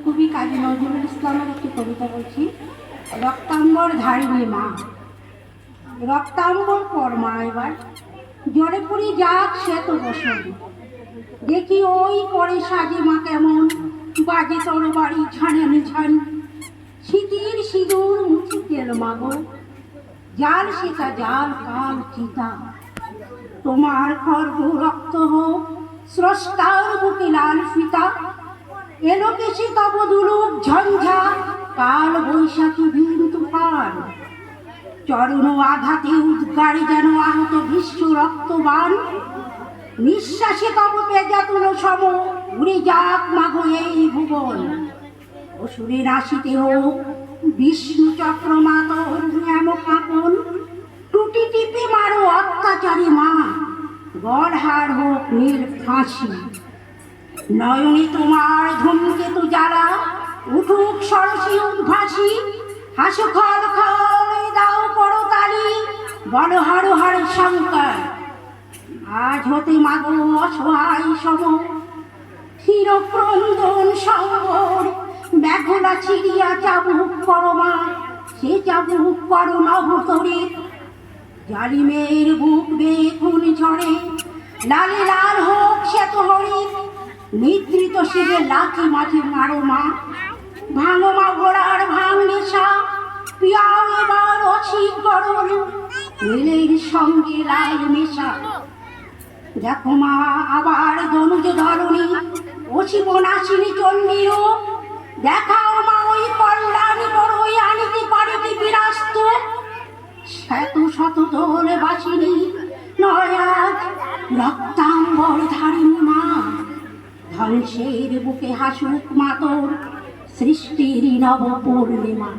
কবি কাজী নজরুল ইসলামের একটি কবিতা বলছি। রক্তাম্বর ধারিণী মা, রক্তাম্বর পর মা এবার জলে পুরি যাক সে তো বসন, দেখি ওই পরে সাজে মা কেমন, বাজে তোর বাড়ি ছানানি ছান, শীতির সিঁদুর মুছে গেল মাগো, জাল সীতা জাল কাল চিতা, তোমার খর্ব রক্ত হোক স্রষ্টার বুকে লাল ফিতা, এলো কেশে তব দুলুক ঝঞ্ঝা, কাল বৈশাখী ভিন তুফান, চরণ আঘাতে উদ্গারে যেন আহত বিশ্ব রক্তবান, নিঃশ্বাসে তব পেজাতুল সম, উড়ে যাক মাগো এই ভুবন, অসুরের আসিতে হোক বিষ্ণু চক্র মাতর এমন কাপন, টুটি টিপে মারো অত্যাচারী মা, গড়হার হোক নীল ফাঁসি, নয়নে তোমার ধূমকেতু জ্বালা, উঠুক সরসী উদ্ভাসী, হাসো খল খল দাও করতালি, বল হার হার শঙ্কর, আজ হতে মাগো অসহায় সম, ক্ষীরক্রন্দন সম্বর, ব্যাঘলা ছিড়িয়া চাবুক করো মা, সে চাবুক করো নভতরে, জালিমের বুক বেয়ে খুন ঝরে, লালে লাল হোক শ্বেত হরিণ, নিদ্রিত শিবে লাথি মাঠে মারো মা, ভাঙো মা ঘোড়ার ভাঙ নেশা, পিয়াও এবার অসিক গরল, নীলের সঙ্গে লাল মেশা, দেখো মা আবার দনুজ ধরণী, অসীম নাসিনী চণ্ডীর, দেখাও মা ওই কল্যাণী বড়ই আনিতে পারে কি বিরাস্ত, শত শত দোল বাসিনী নয় আজ রক্তাম্বর ধারিণী মা, ধ্বংসের বুকে হাসুক মাতর সৃষ্টির নব পূর্ণিমা।